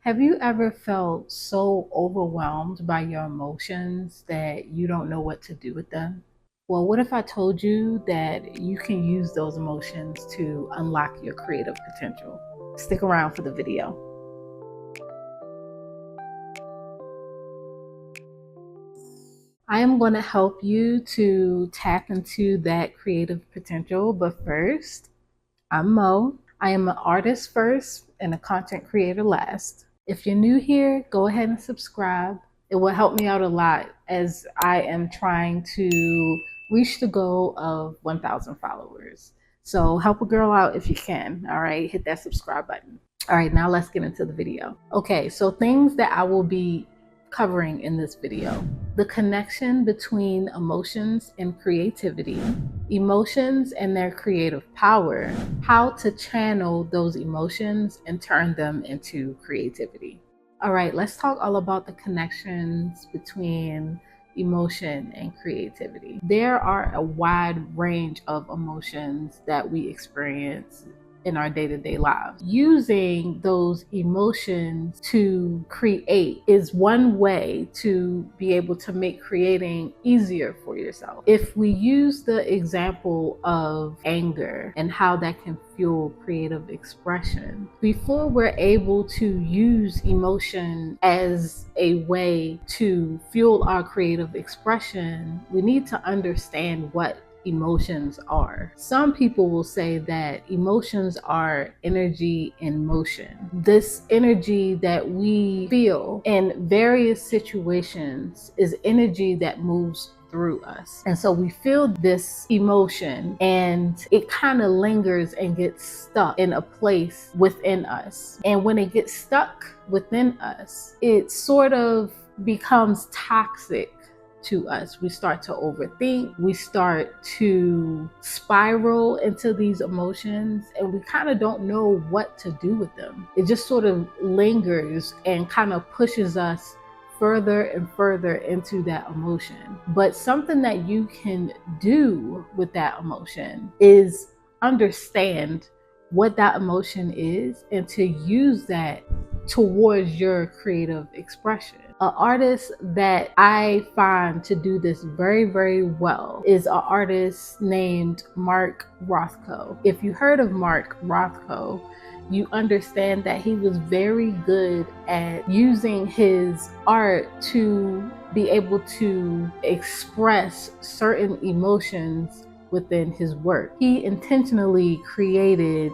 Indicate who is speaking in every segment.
Speaker 1: Have you ever felt so overwhelmed by your emotions that you don't know what to do with them? Well, what if I told you that you can use those emotions to unlock your creative potential? Stick around for the video. I am going to help you to tap into that creative potential, but first, I'm Mo. I am an artist first and a content creator last. If you're new here, go ahead and subscribe. It will help me out a lot as I am trying to reach the goal of 1,000 followers. So help a girl out if you can. All right, hit that subscribe button. All right, now let's get into the video. Okay, so things that I will be covering in this video: the connection between emotions and creativity, emotions and their creative power, how to channel those emotions and turn them into creativity. All right, let's talk all about the connections between emotion and creativity. There are a wide range of emotions that we experience in our day-to-day lives. Using those emotions to create is one way to be able to make creating easier for yourself. If we use the example of anger and how that can fuel creative expression, before we're able to use emotion as a way to fuel our creative expression, we need to understand what emotions are. Some people will say that emotions are energy in motion. This energy that we feel in various situations is energy that moves through us. And so we feel this emotion and it kind of lingers and gets stuck in a place within us. And when it gets stuck within us, it sort of becomes toxic to us. We start to overthink, we start to spiral into these emotions, and we kind of don't know what to do with them. It just sort of lingers and kind of pushes us further and further into that emotion. But something that you can do with that emotion is understand what that emotion is and to use that towards your creative expression. An artist that I find to do this very, very well is an artist named Mark Rothko. If you heard of Mark Rothko, you understand that he was very good at using his art to be able to express certain emotions within his work. He intentionally created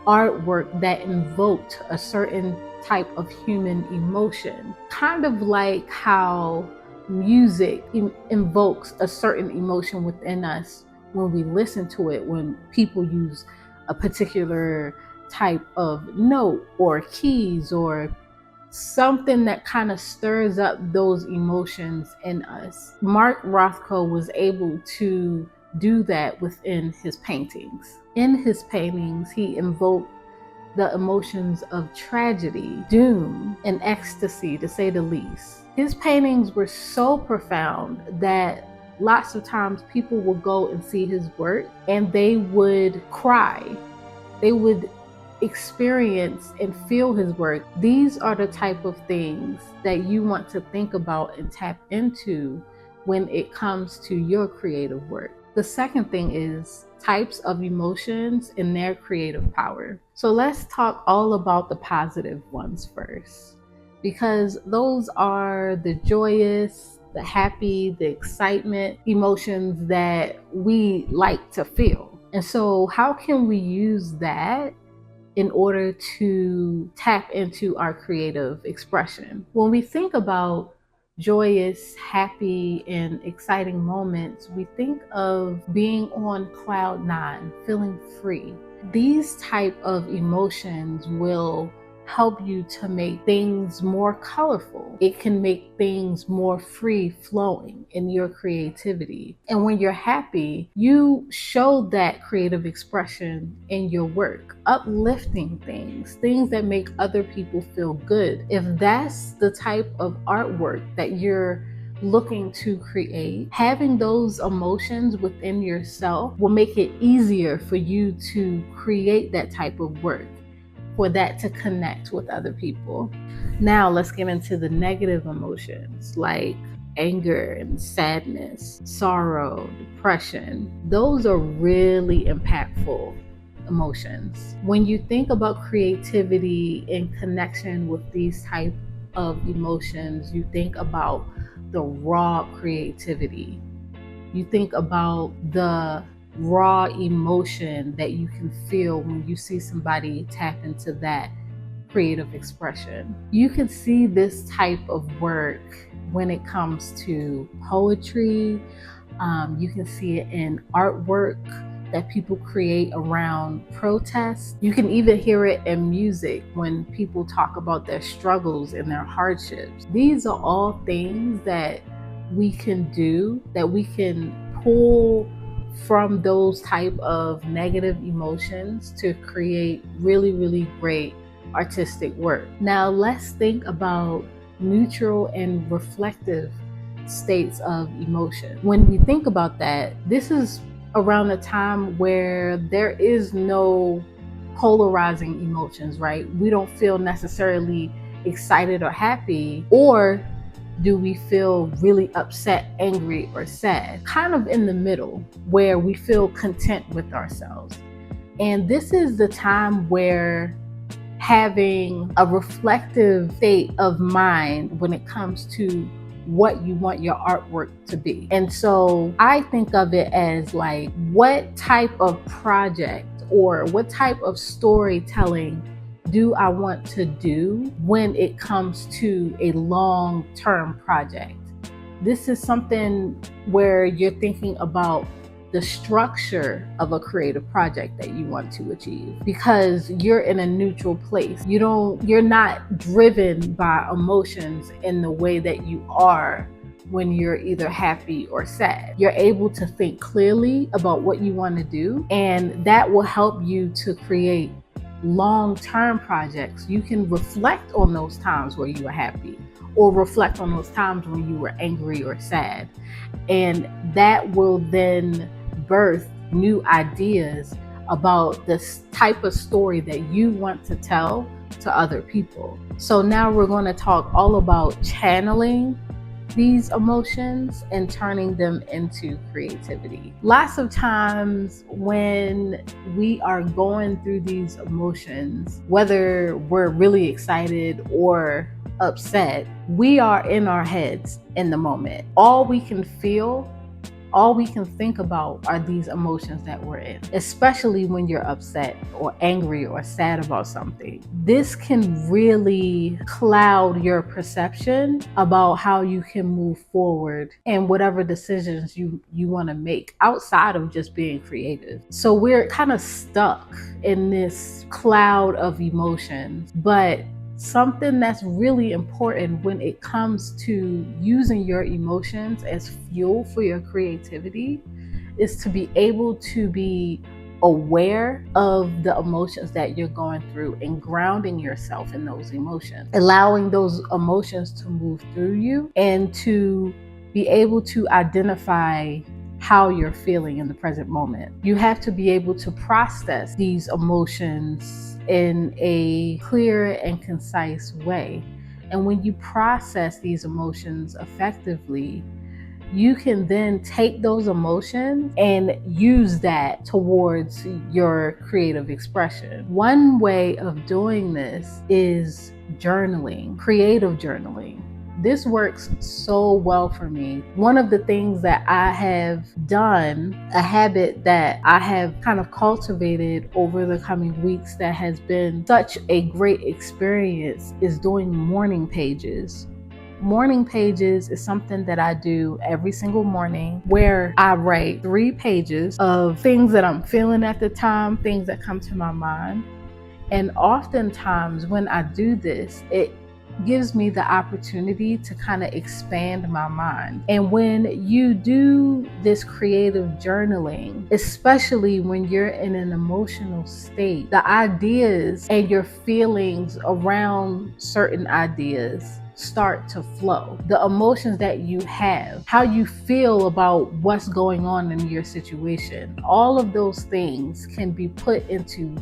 Speaker 1: artwork that invoked a certain type of human emotion, kind of like how music invokes a certain emotion within us when we listen to it, when people use a particular type of note or keys or something that kind of stirs up those emotions in us. Mark Rothko was able to do that within his paintings. In his paintings, he invoked the emotions of tragedy, doom, and ecstasy, to say the least. His paintings were so profound that lots of times people would go and see his work and they would cry. They would experience and feel his work. These are the type of things that you want to think about and tap into when it comes to your creative work. The second thing is types of emotions and their creative power. So let's talk all about the positive ones first, because those are the joyous, the happy, the excitement emotions that we like to feel. And so how can we use that in order to tap into our creative expression? When we think about joyous, happy, and exciting moments, we think of being on cloud nine, feeling free. These type of emotions will help you to make things more colorful. It can make things more free flowing in your creativity. And when you're happy, you show that creative expression in your work, uplifting things that make other people feel good. If that's the type of artwork that you're looking to create, having those emotions within yourself will make it easier for you to create that type of work. for that to connect with other people. Now let's get into the negative emotions like anger and sadness, sorrow, depression. Those are really impactful emotions. When you think about creativity in connection with these type of emotions, you think about the raw creativity. You think about the raw emotion that you can feel when you see somebody tap into that creative expression. You can see this type of work when it comes to poetry. You can see it in artwork that people create around protests. You can even hear it in music when people talk about their struggles and their hardships. These are all things that we can do, that we can pull from those type of negative emotions to create really, really great artistic work. Now let's think about neutral and reflective states of emotion. When we think about that, this is around a time where there is no polarizing emotions, right? We don't feel necessarily excited or happy, or do we feel really upset, angry, or sad? Kind of in the middle, where we feel content with ourselves. And this is the time where having a reflective state of mind when it comes to what you want your artwork to be. And so I think of it as like, what type of project or what type of storytelling do I want to do when it comes to a long-term project? This is something where you're thinking about the structure of a creative project that you want to achieve, because you're in a neutral place. You're not driven by emotions in the way that you are when you're either happy or sad. You're able to think clearly about what you want to do, and that will help you to create long-term projects. You can reflect on those times where you were happy, or reflect on those times when you were angry or sad, and that will then birth new ideas about this type of story that you want to tell to other people. So now we're going to talk all about channeling these emotions and turning them into creativity. Lots of times when we are going through these emotions, whether we're really excited or upset, we are in our heads in the moment. All we can feel, all we can think about are these emotions that we're in, especially when you're upset or angry or sad about something. This can really cloud your perception about how you can move forward and whatever decisions you want to make outside of just being creative. So we're kind of stuck in this cloud of emotions, but something that's really important when it comes to using your emotions as fuel for your creativity is to be able to be aware of the emotions that you're going through and grounding yourself in those emotions, allowing those emotions to move through you, and to be able to identify how you're feeling in the present moment. You have to be able to process these emotions in a clear and concise way. And when you process these emotions effectively, you can then take those emotions and use that towards your creative expression. One way of doing this is journaling, creative journaling. This works so well for me. One of the things that I have done, a habit that I have kind of cultivated over the coming weeks that has been such a great experience, is doing morning pages. Morning pages is something that I do every single morning, where I write 3 pages of things that I'm feeling at the time, things that come to my mind. And oftentimes when I do this, it gives me the opportunity to kind of expand my mind. And when you do this creative journaling, especially when you're in an emotional state, the ideas and your feelings around certain ideas start to flow. The emotions that you have, how you feel about what's going on in your situation, all of those things can be put into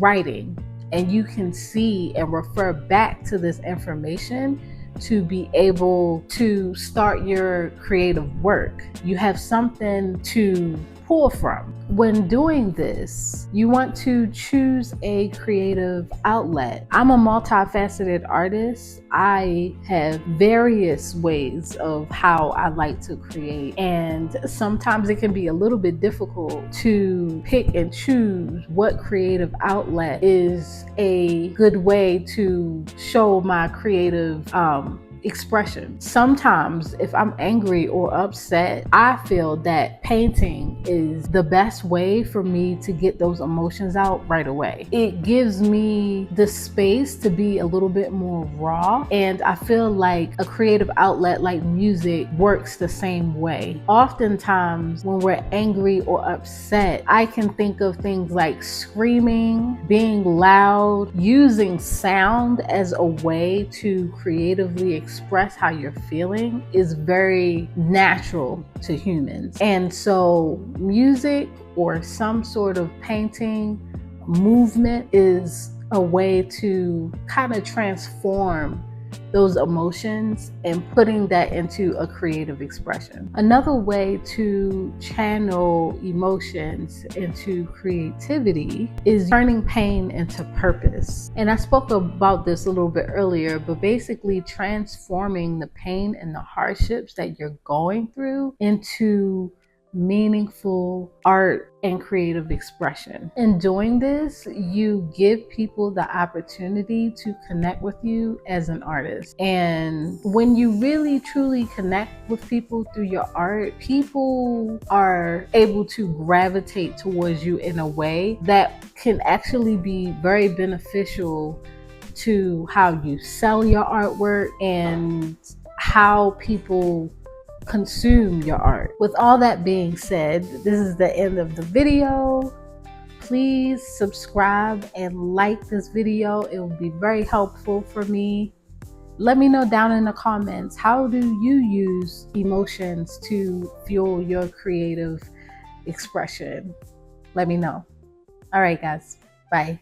Speaker 1: writing. and you can see and refer back to this information to be able to start your creative work. You have something to pull from. When doing this, you want to choose a creative outlet. I'm a multifaceted artist. I have various ways of how I like to create, and sometimes it can be a little bit difficult to pick and choose what creative outlet is a good way to show my creative expression. Sometimes if I'm angry or upset, I feel that painting is the best way for me to get those emotions out right away. It gives me the space to be a little bit more raw, and I feel like a creative outlet like music works the same way. Oftentimes when we're angry or upset, I can think of things like screaming, being loud, using sound as a way to creatively express how you're feeling is very natural to humans. And so music or some sort of painting movement is a way to kind of transform those emotions and putting that into a creative expression. Another way to channel emotions into creativity is turning pain into purpose. And I spoke about this a little bit earlier, but basically transforming the pain and the hardships that you're going through into meaningful art and creative expression. In doing this, you give people the opportunity to connect with you as an artist. And when you really truly connect with people through your art, people are able to gravitate towards you in a way that can actually be very beneficial to how you sell your artwork and how people consume your art. With all that being said, this is the end of the video. Please subscribe and like this video. It will be very helpful for me. Let me know down in the comments, how do you use emotions to fuel your creative expression? Let me know. All right, guys. Bye.